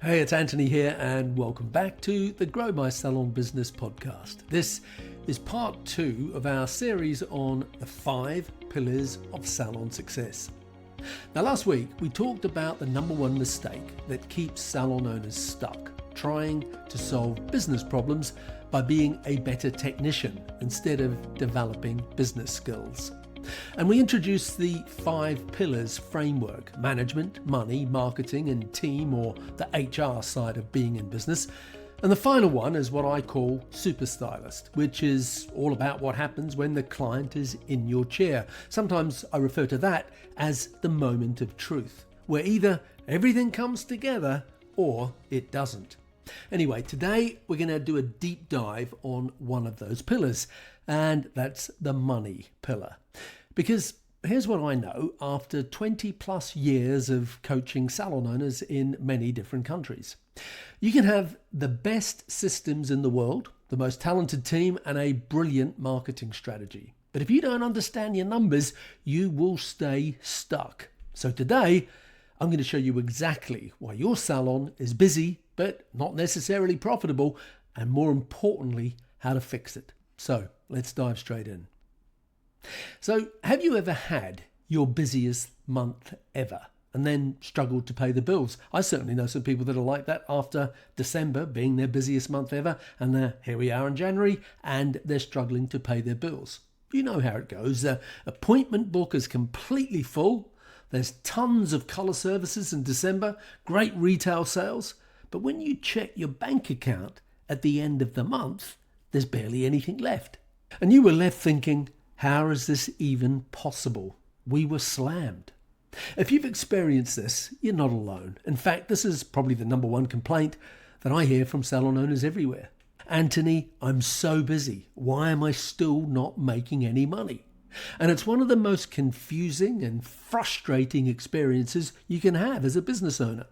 Hey, it's Anthony here, and welcome back to the Grow My Salon Business podcast. This is part 2 of our series on the 5 pillars of salon success. Now, last week we talked about the number one mistake that keeps salon owners stuck, trying to solve business problems by being a better technician instead of developing business skills. And we introduced the 5 pillars framework: management, money, marketing, and team, or the HR side of being in business. And the final one is what I call super stylist, which is all about what happens when the client is in your chair. Sometimes I refer to that as the moment of truth, where either everything comes together or it doesn't. Anyway, today we're going to do a deep dive on one of those pillars, and that's the money pillar. Because here's what I know after 20 plus years of coaching salon owners in many different countries. You can have the best systems in the world, the most talented team, and a brilliant marketing strategy. But if you don't understand your numbers, you will stay stuck. So today, I'm going to show you exactly why your salon is busy, but not necessarily profitable, and more importantly, how to fix it. So let's dive straight in. So, have you ever had your busiest month ever and then struggled to pay the bills? I certainly know some people that are like that after December being their busiest month ever, and here we are in January and they're struggling to pay their bills. You know how it goes. The appointment book is completely full. There's tons of colour services in December, great retail sales, but when you check your bank account at the end of the month, there's barely anything left. And you were left thinking, how is this even possible? We were slammed. If you've experienced this, you're not alone. In fact, this is probably the number one complaint that I hear from salon owners everywhere. Anthony, I'm so busy. Why am I still not making any money? And it's one of the most confusing and frustrating experiences you can have as a business owner.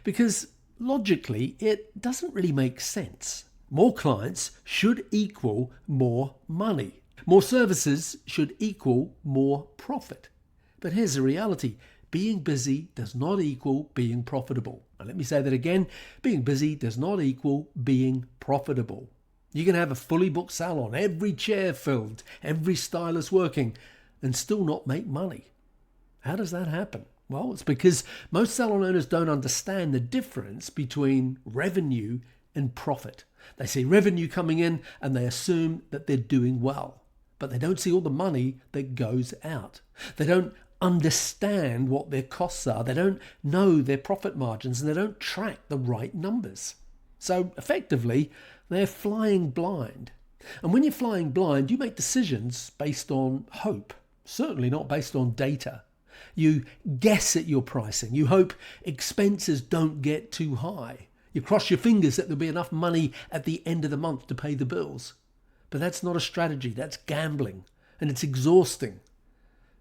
Because logically, it doesn't really make sense. More clients should equal more money. More services should equal more profit. But here's the reality. Being busy does not equal being profitable. And let me say that again. Being busy does not equal being profitable. You can have a fully booked salon, every chair filled, every stylist working, and still not make money. How does that happen? Well, it's because most salon owners don't understand the difference between revenue and profit. They see revenue coming in and they assume that they're doing well. But they don't see all the money that goes out. They don't understand what their costs are. They don't know their profit margins, and they don't track the right numbers. So effectively, they're flying blind. And when you're flying blind, you make decisions based on hope, certainly not based on data. You guess at your pricing. You hope expenses don't get too high. You cross your fingers that there'll be enough money at the end of the month to pay the bills. But that's not a strategy, that's gambling, and it's exhausting.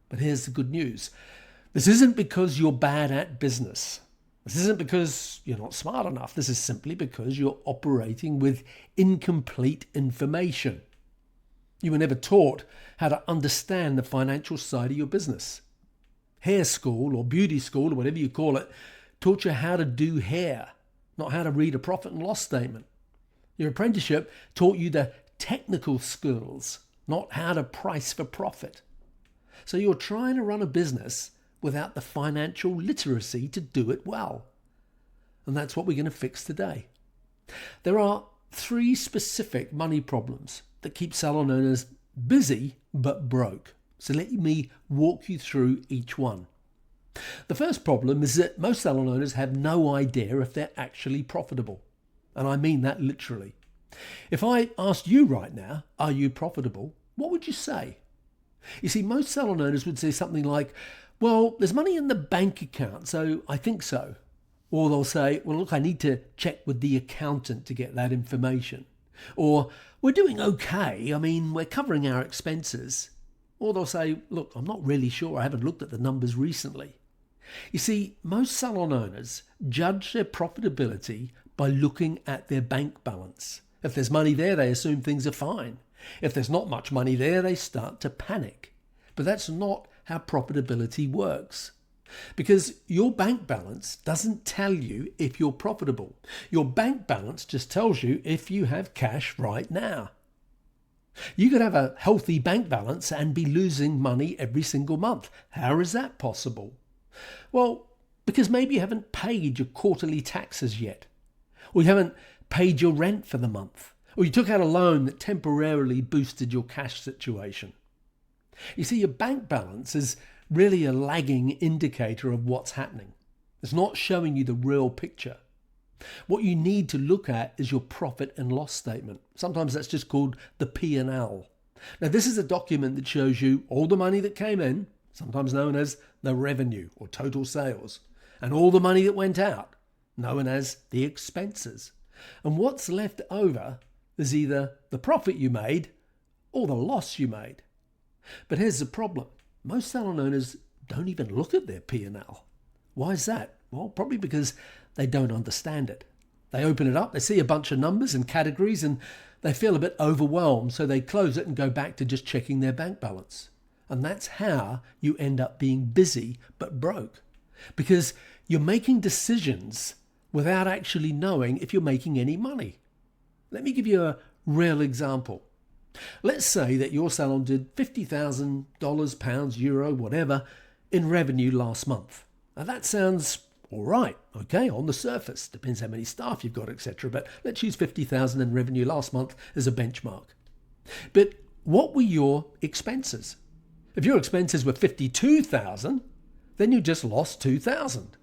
But here's the good news. This isn't because you're bad at business. This isn't because you're not smart enough. This is simply because you're operating with incomplete information. You were never taught how to understand the financial side of your business. Hair school or beauty school or whatever you call it taught you how to do hair, not how to read a profit and loss statement. Your apprenticeship taught you the technical skills, not how to price for profit. So you're trying to run a business without the financial literacy to do it well. And that's what we're going to fix today. There are 3 specific money problems that keep salon owners busy but broke. So let me walk you through each one. The first problem is that most salon owners have no idea if they're actually profitable. And I mean that literally. If I asked you right now, are you profitable? What would you say? You see, most salon owners would say something like, well, there's money in the bank account, so I think so. Or they'll say, well, look, I need to check with the accountant to get that information. Or we're doing okay. I mean, we're covering our expenses. Or they'll say, look, I'm not really sure. I haven't looked at the numbers recently. You see, most salon owners judge their profitability by looking at their bank balance. If there's money there, they assume things are fine. If there's not much money there, they start to panic. But that's not how profitability works. Because your bank balance doesn't tell you if you're profitable. Your bank balance just tells you if you have cash right now. You could have a healthy bank balance and be losing money every single month. How is that possible? Well, because maybe you haven't paid your quarterly taxes yet, or you haven't paid your rent for the month, or you took out a loan that temporarily boosted your cash situation. You see, your bank balance is really a lagging indicator of what's happening. It's not showing you the real picture. What you need to look at is your profit and loss statement. Sometimes that's just called the P&L. Now, this is a document that shows you all the money that came in, sometimes known as the revenue or total sales, and all the money that went out, known as the expenses. And what's left over is either the profit you made or the loss you made. But here's the problem. Most salon owners don't even look at their P&L. Why is that? Well, probably because they don't understand it. They open it up, they see a bunch of numbers and categories, and they feel a bit overwhelmed, so they close it and go back to just checking their bank balance. And that's how you end up being busy but broke. Because you're making decisions without actually knowing if you're making any money. Let me give you a real example. Let's say that your salon did $50,000, pounds, euro, whatever, in revenue last month. Now that sounds all right, okay, on the surface. Depends how many staff you've got, etc. But let's use 50,000 in revenue last month as a benchmark. But what were your expenses? If your expenses were 52,000, then you just lost 2,000.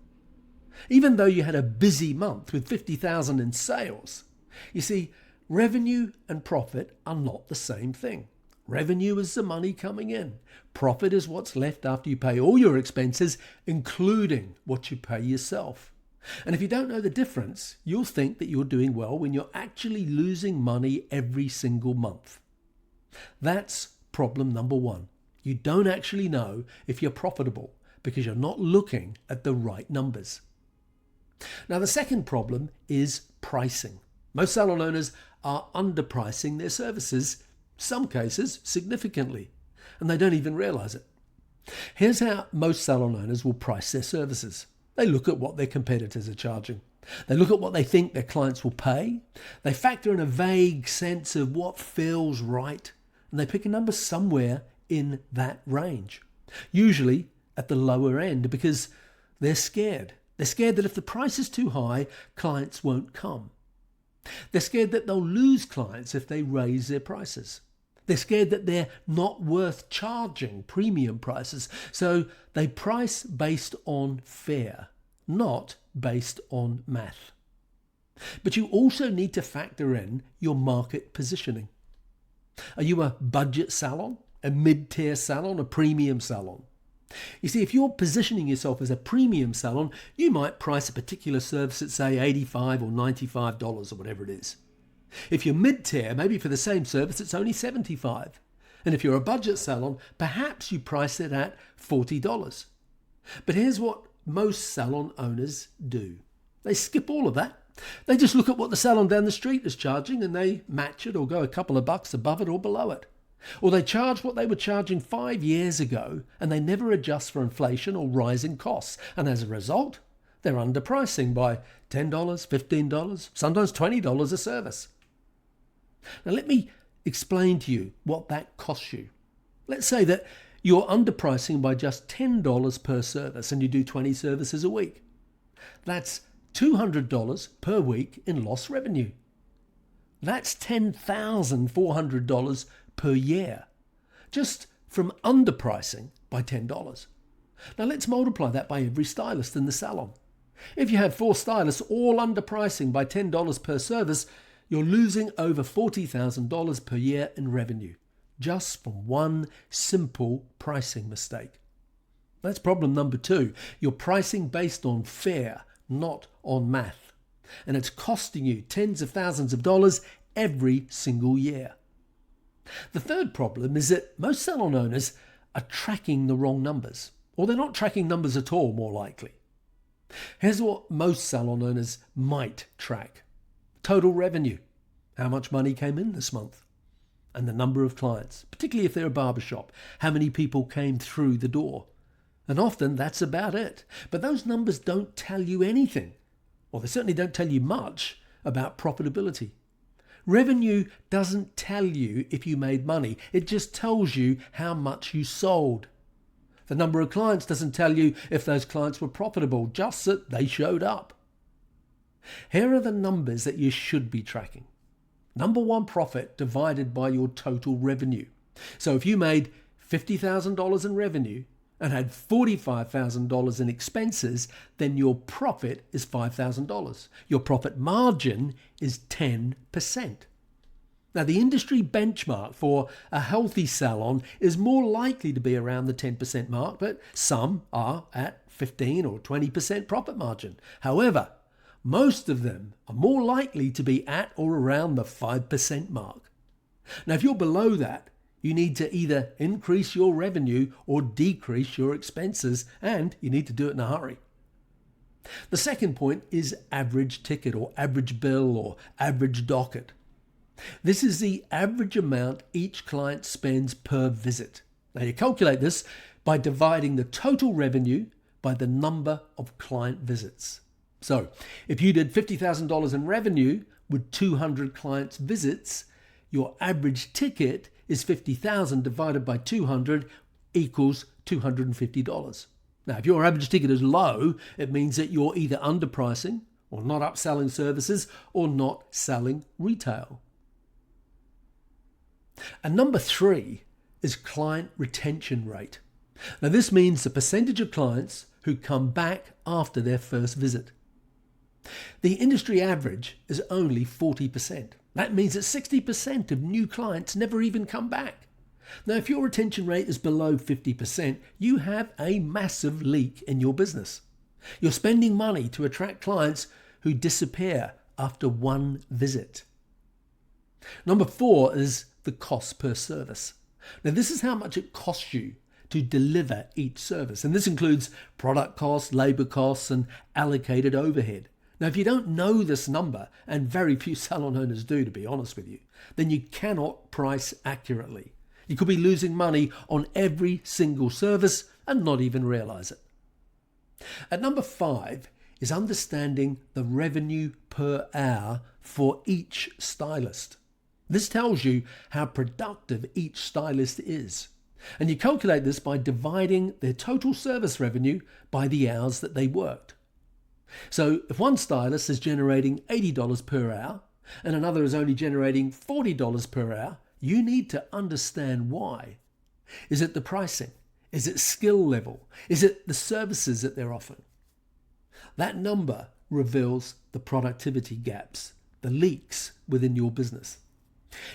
Even though you had a busy month with 50,000 in sales. You see, revenue and profit are not the same thing. Revenue is the money coming in. Profit is what's left after you pay all your expenses, including what you pay yourself. And if you don't know the difference, you'll think that you're doing well when you're actually losing money every single month. That's problem number one. You don't actually know if you're profitable because you're not looking at the right numbers. Now, the second problem is pricing. Most salon owners are underpricing their services, some cases significantly, and they don't even realize it. Here's how most salon owners will price their services. They look at what their competitors are charging. They look at what they think their clients will pay. They factor in a vague sense of what feels right, and they pick a number somewhere in that range, usually at the lower end, because they're scared. They're scared that if the price is too high, clients won't come. They're scared that they'll lose clients if they raise their prices. They're scared that they're not worth charging premium prices, so they price based on fear, not based on math. But you also need to factor in your market positioning. Are you a budget salon, a mid-tier salon, a premium salon? You see, if you're positioning yourself as a premium salon, you might price a particular service at, say, $85 or $95 or whatever it is. If you're mid-tier, maybe for the same service, it's only $75. And if you're a budget salon, perhaps you price it at $40. But here's what most salon owners do. They skip all of that. They just look at what the salon down the street is charging and they match it or go a couple of bucks above it or below it. Or they charge what they were charging 5 years ago and they never adjust for inflation or rising costs. And as a result, they're underpricing by $10, $15, sometimes $20 a service. Now let me explain to you what that costs you. Let's say that you're underpricing by just $10 per service and you do 20 services a week. That's $200 per week in lost revenue. That's $10,400 per year, just from underpricing by $10. Now let's multiply that by every stylist in the salon. If you have 4 stylists all underpricing by $10 per service, you're losing over $40,000 per year in revenue, just from one simple pricing mistake. That's problem number 2. You're pricing based on fear, not on math. And it's costing you tens of thousands of dollars every single year. The third problem is that most salon owners are tracking the wrong numbers, or they're not tracking numbers at all, more likely. Here's what most salon owners might track. Total revenue, how much money came in this month, and the number of clients, particularly if they're a barbershop, how many people came through the door, And often that's about it. But those numbers don't tell you anything, or they certainly don't tell you much about profitability. Revenue doesn't tell you if you made money. It just tells you how much you sold. The number of clients doesn't tell you if those clients were profitable, just that they showed up. Here are the numbers that you should be tracking. Number one, profit divided by your total revenue. So if you made $50,000 in revenue and had $45,000 in expenses, then your profit is $5,000. Your profit margin is 10%. Now, the industry benchmark for a healthy salon is more likely to be around the 10% mark, but some are at 15 or 20% profit margin. However, most of them are more likely to be at or around the 5% mark. Now, if you're below that, you need to either increase your revenue or decrease your expenses, and you need to do it in a hurry. The second point is average ticket or average bill or average docket. This is the average amount each client spends per visit. Now, you calculate this by dividing the total revenue by the number of client visits. So if you did $50,000 in revenue with 200 clients visits, your average ticket is $50,000 divided by 200 equals $250. Now, if your average ticket is low, it means that you're either underpricing or not upselling services or not selling retail. And number three is client retention rate. Now, this means the percentage of clients who come back after their first visit. The industry average is only 40%. That means that 60% of new clients never even come back. Now, if your retention rate is below 50%, you have a massive leak in your business. You're spending money to attract clients who disappear after one visit. Number four is the cost per service. Now, this is how much it costs you to deliver each service. And this includes product costs, labor costs, and allocated overhead. Now, if you don't know this number, and very few salon owners do, to be honest with you, then you cannot price accurately. You could be losing money on every single service and not even realize it. At number five is understanding the revenue per hour for each stylist. This tells you how productive each stylist is. And you calculate this by dividing their total service revenue by the hours that they worked. So if one stylist is generating $80 per hour and another is only generating $40 per hour, you need to understand why. Is it the pricing? Is it skill level? Is it the services that they're offering? That number reveals the productivity gaps, the leaks within your business.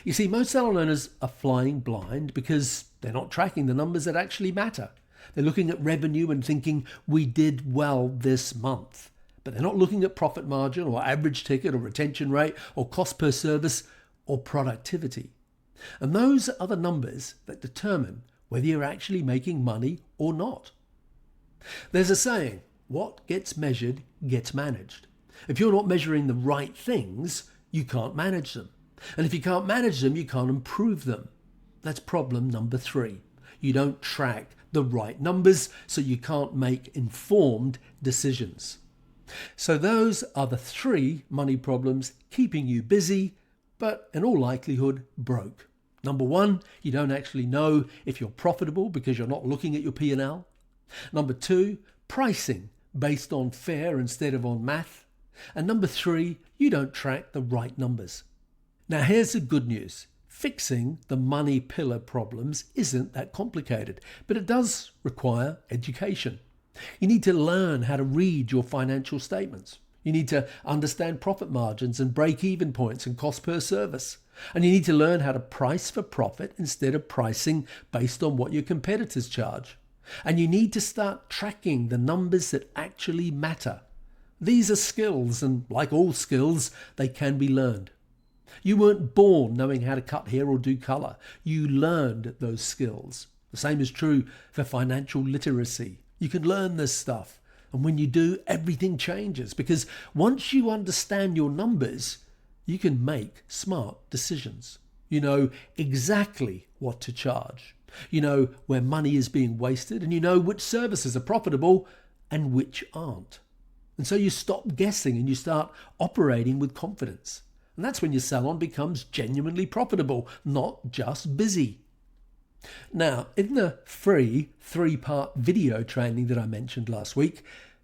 You see, most salon owners are flying blind because they're not tracking the numbers that actually matter. They're looking at revenue and thinking, we did well this month. But they're not looking at profit margin or average ticket or retention rate or cost per service or productivity. And those are the numbers that determine whether you're actually making money or not. There's a saying, what gets measured gets managed. If you're not measuring the right things, you can't manage them. And if you can't manage them, you can't improve them. That's problem number three. You don't track the right numbers, so you can't make informed decisions. So those are the three money problems keeping you busy, but in all likelihood broke. Number one, you don't actually know if you're profitable because you're not looking at your P&L. Number two, pricing based on fair instead of on math. And number three, you don't track the right numbers. Now here's the good news. Fixing the money pillar problems isn't that complicated, but it does require education. You need to learn how to read your financial statements. You need to understand profit margins and break-even points and cost per service. And you need to learn how to price for profit instead of pricing based on what your competitors charge. And you need to start tracking the numbers that actually matter. These are skills, and like all skills, they can be learned. You weren't born knowing how to cut hair or do colour. You learned those skills. The same is true for financial literacy. You can learn this stuff. And when you do, everything changes, because once you understand your numbers, you can make smart decisions. You know exactly what to charge. You know where money is being wasted, and you know which services are profitable and which aren't. And so you stop guessing and you start operating with confidence. And that's when your salon becomes genuinely profitable, not just busy. Now, in the free 3-part video training that I mentioned last week,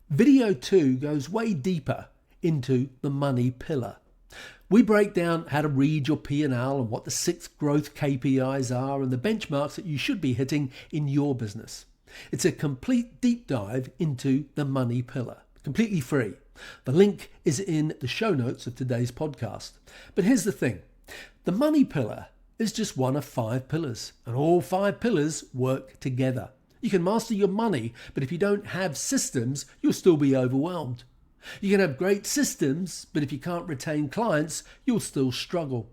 video 2 goes way deeper into the money pillar. We break down how to read your P&L and what the 6 growth KPIs are and the benchmarks that you should be hitting in your business. It's a complete deep dive into the money pillar, completely free. The link is in the show notes of today's podcast. But here's the thing. The money pillar is just one of 5 pillars, and all 5 pillars work together. You can master your money, but if you don't have systems, you'll still be overwhelmed. You can have great systems, but if you can't retain clients, you'll still struggle.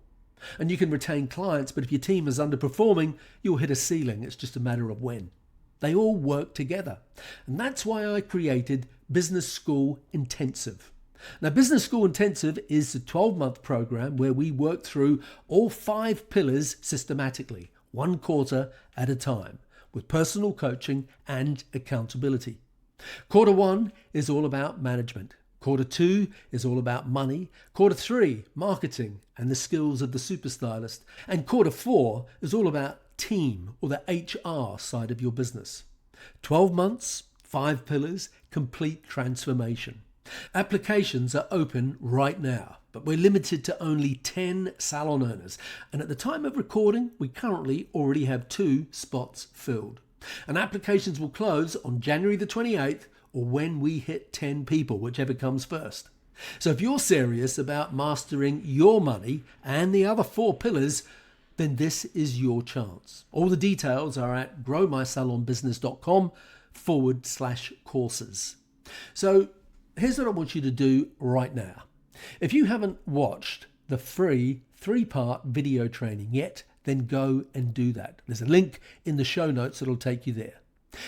And you can retain clients, but if your team is underperforming, you'll hit a ceiling. It's just a matter of when. They all work together. And that's why I created Business School Intensive. Now, Business School Intensive is a 12-month program where we work through all 5 pillars systematically, 1 quarter at a time, with personal coaching and accountability. Quarter 1 is all about management. Quarter 2 is all about money. Quarter 3, marketing and the skills of the super stylist. And quarter 4 is all about team, or the HR side of your business. 12 months, 5 pillars, complete transformation. Applications are open right now, but we're limited to only 10 salon owners. And at the time of recording, we currently already have 2 spots filled. And applications will close on January the 28th, or when we hit 10 people, whichever comes first. So if you're serious about mastering your money and the other 4 pillars, then this is your chance. All the details are at growmysalonbusiness.com/courses. So here's what I want you to do right now. If you haven't watched the free 3-part video training yet, then go and do that. There's a link in the show notes that'll take you there.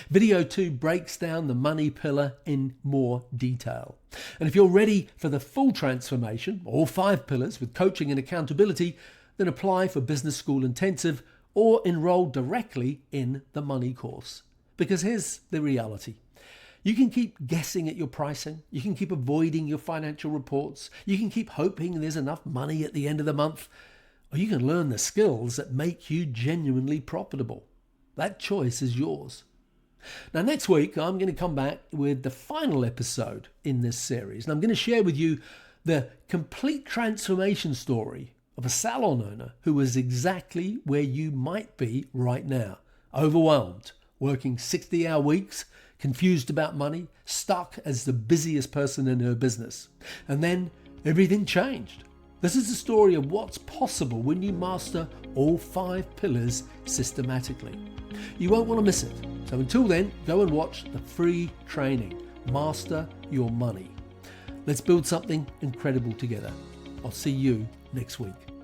Video 2 breaks down the money pillar in more detail. And if you're ready for the full transformation, all 5 pillars with coaching and accountability, then apply for Business School Intensive or enroll directly in the money course. Because here's the reality. You can keep guessing at your pricing. You can keep avoiding your financial reports. You can keep hoping there's enough money at the end of the month. Or you can learn the skills that make you genuinely profitable. That choice is yours. Now, next week, I'm going to come back with the final episode in this series. And I'm going to share with you the complete transformation story of a salon owner who was exactly where you might be right now. Overwhelmed, working 60-hour weeks, confused about money, stuck as the busiest person in her business. And then everything changed. This is the story of what's possible when you master all 5 pillars systematically. You won't want to miss it. So until then, go and watch the free training, Master Your Money. Let's build something incredible together. I'll see you next week.